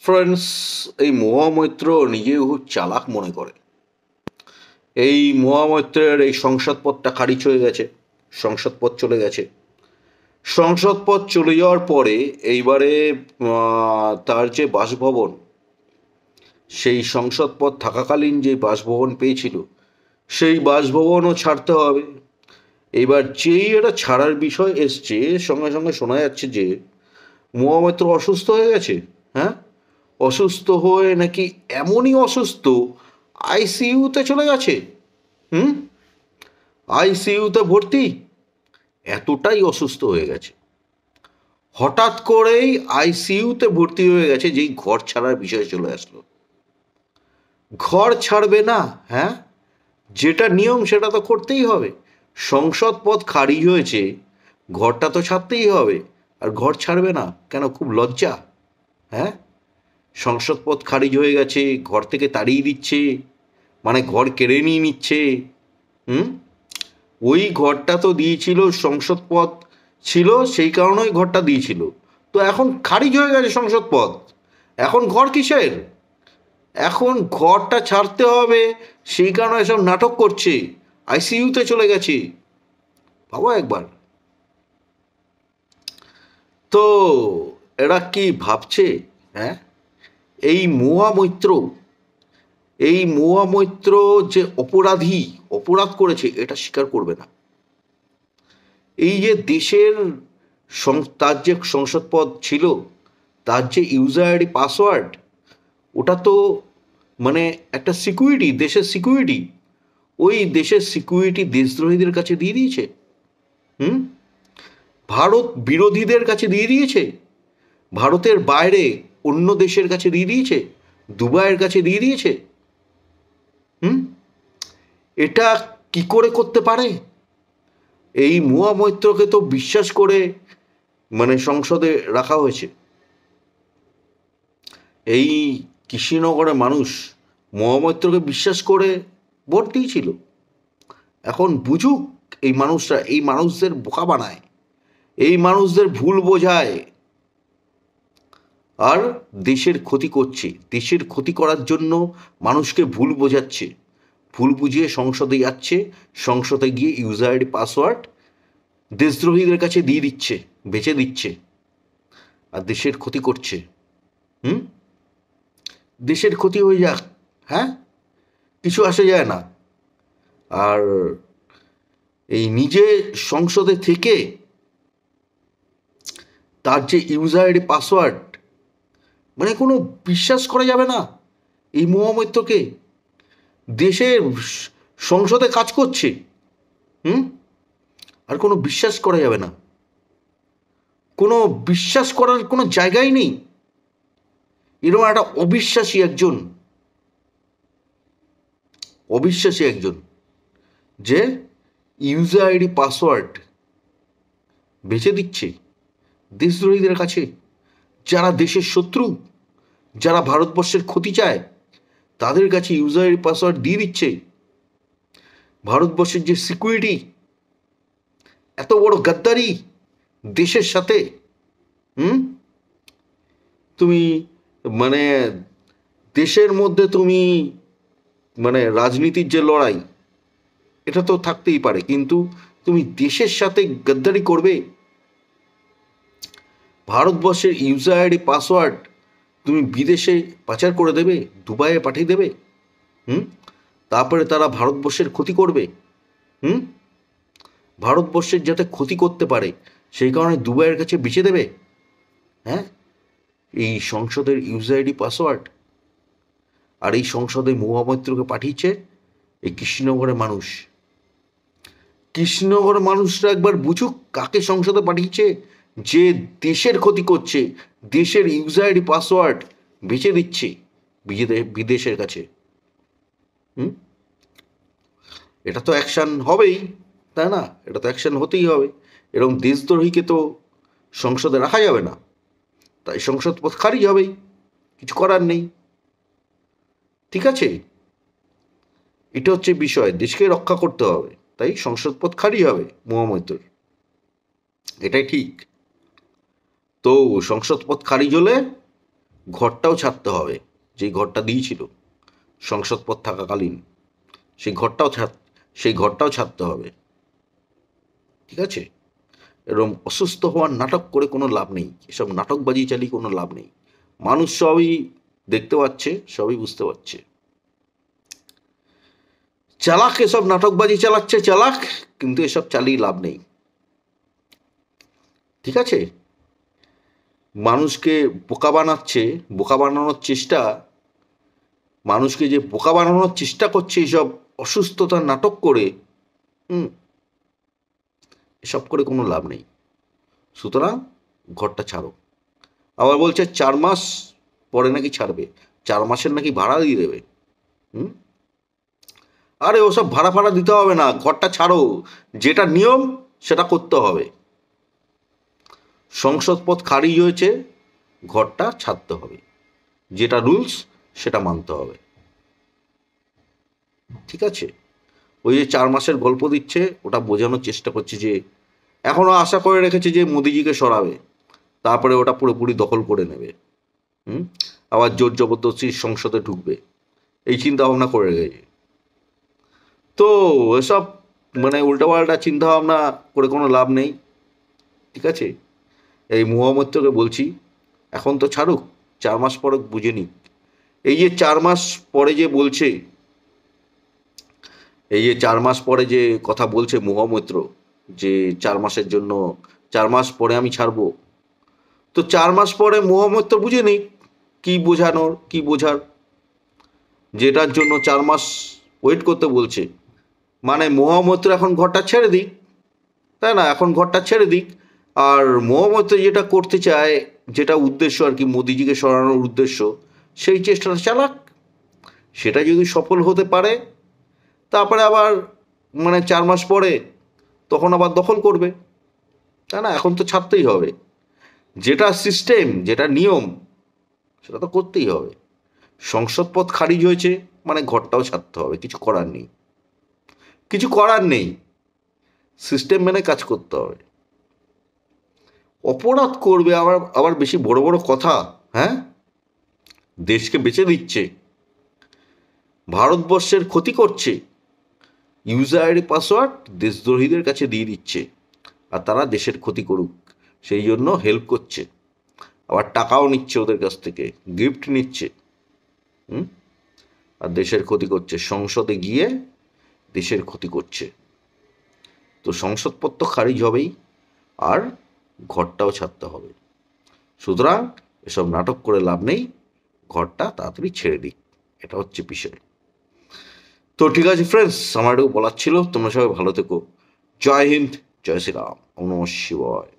Friends, এই মহামৈত্র নিজেও খুব চালাক মনে করে। এই মহামৈত্রের এই সংসদ পদটা খারিজ হয়ে গেছে, সংসদ পদ চলে গেছে। সংসদ পদ চলে যাওয়ার পরে এইবারে তার যে বাসভবন, সেই সংসদ পদ থাকাকালীন যে বাসভবন পেয়েছিল, সেই বাসভবনও ছাড়তে হবে। এইবার যেই এটা ছাড়ার বিষয় এসছে, সঙ্গে সঙ্গে শোনা যাচ্ছে যে মহামৈত্র অসুস্থ হয়ে গেছে। হ্যাঁ, অসুস্থ হয়ে নাকি এমনই অসুস্থ, আইসিইউতে চলে গেছে। হুম, আইসিইউতে ভর্তি, এতটাই অসুস্থ হয়ে গেছে। হঠাৎ করেই আইসিইউতে ভর্তি হয়ে গেছে, যেই ঘর ছাড়ার বিষয় চলে আসলো। ঘর ছাড়বে না? হ্যাঁ, যেটা নিয়ম সেটা তো করতেই হবে। সংসদ পদ খারিজ হয়েছে, ঘরটা তো ছাড়তেই হবে। আর ঘর ছাড়বে না কেন? খুব লজ্জা। হ্যাঁ, সংসদ পদ খারিজ হয়ে গেছে, ঘর থেকে তাড়িয়ে দিচ্ছে, মানে ঘর কেড়ে নিয়ে নিচ্ছে। হুম, ওই ঘরটা তো দিয়েছিল, সংসদ পদ ছিল, সেই কারণেই ঘরটা দিয়েছিল। তো এখন খারিজ হয়ে গেছে সংসদ পদ, এখন ঘর কিসের? এখন ঘরটা ছাড়তে হবে, সেই কারণে এসব নাটক করছে, আইসিইউতে চলে গেছে। ভাবো একবার। তো এরা কি ভাবছে? হ্যাঁ, এই মহামৈত্র, এই মহামৈত্র যে অপরাধী, অপরাধ করেছে, এটা স্বীকার করবে না। এই যে দেশের তার যে সংসদ পদ ছিল, তার যে ইউজার আইডি পাসওয়ার্ড, ওটা তো মানে একটা সিকিউরিটি, দেশের সিকিউরিটি। ওই দেশের সিকিউরিটি দেশদ্রোহীদের কাছে দিয়ে দিয়েছে। হুম, ভারত বিরোধীদের কাছে দিয়ে দিয়েছে, ভারতের বাইরে অন্য দেশের কাছে দিয়ে দিয়েছে, দুবাইয়ের কাছে দিয়ে দিয়েছে। হুম, এটা কি করে করতে পারে? এই মহামৈত্রকে তো বিশ্বাস করে মানে সংসদে রাখা হয়েছে। এই কৃষ্ণনগরের মানুষ মহামৈত্রকে বিশ্বাস করে ভোট দিয়েছিল। এখন বুঝুক এই মানুষরা, এই মানুষদের বোকা বানায়, এই মানুষদের ভুল বোঝায়, আর দেশের ক্ষতি করছে। দেশের ক্ষতি করার জন্য মানুষকে ভুল বোঝাচ্ছে, ভুল বুঝিয়ে সংসদে যাচ্ছে, সংসদে গিয়ে ইউজার আইডি পাসওয়ার্ড দেশদ্রোহীদের কাছে দিয়ে দিচ্ছে, বেচে দিচ্ছে, আর দেশের ক্ষতি করছে। হুম, দেশের ক্ষতি হয়ে যাক, হ্যাঁ, কিছু আসে যায় না। আর এই নিজে সংসদে থেকে তার যে ইউজার আইডি পাসওয়ার্ড, মানে কোনো বিশ্বাস করা যাবে না এই মহামৈত্রকে। দেশের সংসদে কাজ করছে, হুম, আর কোনো বিশ্বাস করা যাবে না, কোনো বিশ্বাস করার কোনো জায়গাই নেই। এরকম একটা অবিশ্বাসী একজন, অবিশ্বাসী একজন যে ইউজার আইডি পাসওয়ার্ড বেচে দিচ্ছে দেশদ্রোহীদের কাছে, যারা দেশের শত্রু, যারা ভারতবর্ষের ক্ষতি চায়, তাদের কাছে ইউজার আইডি পাসওয়ার্ড দিয়ে দিচ্ছে। ভারতবর্ষের যে সিকিউরিটি, এত বড় গাদ্দারি দেশের সাথে। হুম, তুমি মানে দেশের মধ্যে তুমি মানে রাজনীতির যে লড়াই, এটা তো থাকতেই পারে, কিন্তু তুমি দেশের সাথে গাদ্দারি করবে? ভারতবর্ষের ইউজার আইডি পাসওয়ার্ড তুমি বিদেশে পাচার করে দেবে, দুবাইয়ে পাঠিয়ে দেবে। হুম, তারপরে তারা ভারতবর্ষের ক্ষতি করবে। হুম, ভারতবর্ষের যাতে ক্ষতি করতে পারে সেই কারণে দুবাইয়ের কাছে বেচে দেবে। হ্যাঁ, এই সংসদের ইউজার আইডি পাসওয়ার্ড, আর এই সংসদে মহামৈত্রকে পাঠিয়েছে এই কৃষ্ণনগরের মানুষ। কৃষ্ণনগরের মানুষরা একবার বুঝুক কাকে সংসদে পাঠিয়েছে, যে দেশের ক্ষতি করছে, দেশের ইউজার আইডি পাসওয়ার্ড বেচে দিচ্ছে বিদেশের কাছে। হুম, এটা তো অ্যাকশান হবেই, তাই না? এটা তো অ্যাকশান হতেই হবে। এরকম দেশদ্রোহীকে তো সংসদে রাখা যাবে না, তাই সংসদ পদ খারিজ হবেই, কিছু করার নেই। ঠিক আছে, এটা হচ্ছে বিষয়, দেশকে রক্ষা করতে হবে, তাই সংসদ পদ খারিজ হবে মহামৈত্র, এটাই ঠিক। তো সংসদ পদ খারিজ হলে ঘরটাও ছাড়তে হবে, যেই ঘরটা দিয়েছিল সংসদ পদ থাকাকালীন, সেই ঘরটাও ছাড়তে হবে। ঠিক আছে? এরকম অসুস্থ হওয়ার নাটক করে কোনো লাভ নেই, এসব নাটকবাজি চালিয়ে কোনো লাভ নেই। মানুষ সবই দেখতে পাচ্ছে, সবই বুঝতে পারছে। চালাক এসব নাটকবাজি চালাচ্ছে, চালাক, কিন্তু এসব চালিয়ে লাভ নেই। ঠিক আছে? মানুষকে বোকা বানাচ্ছে, বোকা বানানোর চেষ্টা, মানুষকে যে বোকা বানানোর চেষ্টা করছে এইসব অসুস্থতার নাটক করে, এসব করে কোনো লাভ নেই। সুতরাং ঘরটা ছাড়ো। আবার বলছে 4 মাস পরে নাকি ছাড়বে, 4 মাসের নাকি ভাড়া দিয়ে দেবে। আরে ওসব ভাড়া ফাড়া দিতে হবে না, ঘরটা ছাড়ো, যেটা নিয়ম সেটা করতে হবে। সংসদ পদ খারিজ হয়েছে, ঘরটা ছাড়তে হবে, যেটা রুলস সেটা মানতে হবে। ঠিক আছে? ওই যে 4 মাসের গল্প দিচ্ছে, ওটা বোঝানোর চেষ্টা করছে যে এখনো আশা করে রেখেছে যে মোদিজিকে সরাবে, তারপরে ওটা পুরোপুরি দখল করে নেবে, আবার জোর জবরদস্তি সংসদে ঢুকবে, এই চিন্তা ভাবনা করে রেখেছে। তো এসব মানে উল্টাপাল্টা চিন্তা ভাবনা করে কোনো লাভ নেই। ঠিক আছে? এই মহামৈত্রকে বলছি, এখন তো ছাড়ুক, 4 মাস পরে বুঝে নিক। এই যে 4 মাস পরে যে বলছে, এই যে 4 মাস পরে যে কথা বলছে মহামৈত্র, যে 4 মাসের জন্য, 4 মাস পরে আমি ছাড়বো, তো 4 মাস পরে মহামৈত্র বুঝে নিক কি বোঝানোর, কি বোঝার, যেটার জন্য 4 মাস ওয়েট করতে বলছে। মানে মহামৈত্র এখন ঘরটা ছেড়ে দিক, তাই না? এখন ঘরটা ছেড়ে দিক, আর মহামৈত্র যেটা করতে চায়, যেটা উদ্দেশ্য আর কি, মোদিজিকে সরানোর উদ্দেশ্য, সেই চেষ্টাটা চালাক। সেটা যদি সফল হতে পারে, তারপরে আবার মানে 4 মাস পরে তখন আবার দখল করবে, তাই না? এখন তো ছাড়তেই হবে, যেটা সিস্টেম, যেটা নিয়ম, সেটা তো করতেই হবে। সংসদ পদ খারিজ হয়েছে মানে ঘরটাও ছাড়তে হবে, কিছু করার নেই, কিছু করার নেই, সিস্টেম মেনে কাজ করতে হবে। অপরাধ করবে, আবার আবার বেশি বড় বড় কথা, হ্যাঁ? দেশকে বেঁচে দিচ্ছে, ভারতবর্ষের ক্ষতি করছে, ইউজার আইডি পাসওয়ার্ড দেশদ্রোহীদের কাছে দিয়ে দিচ্ছে, আর তারা দেশের ক্ষতি করুক সেই জন্য হেল্প করছে, আবার টাকাও নিচ্ছে ওদের কাছ থেকে, গিফট নিচ্ছে, আর দেশের ক্ষতি করছে, সংসদে গিয়ে দেশের ক্ষতি করছে। তো সংসদপদ তো খারিজ হবেই, আর ঘরটাও ছাড়তে হবে। সুতরাং এসব নাটক করে লাভ নেই, ঘরটা তাড়াতাড়ি ছেড়ে দিক, এটা হচ্ছে বিষয়। তো ঠিক আছে ফ্রেন্ডস, আমার এটাও বলার ছিল। তোমরা সবাই ভালো থেকো। জয় হিন্দ, জয় শ্রীরাম, ওম নমঃ শিবায়।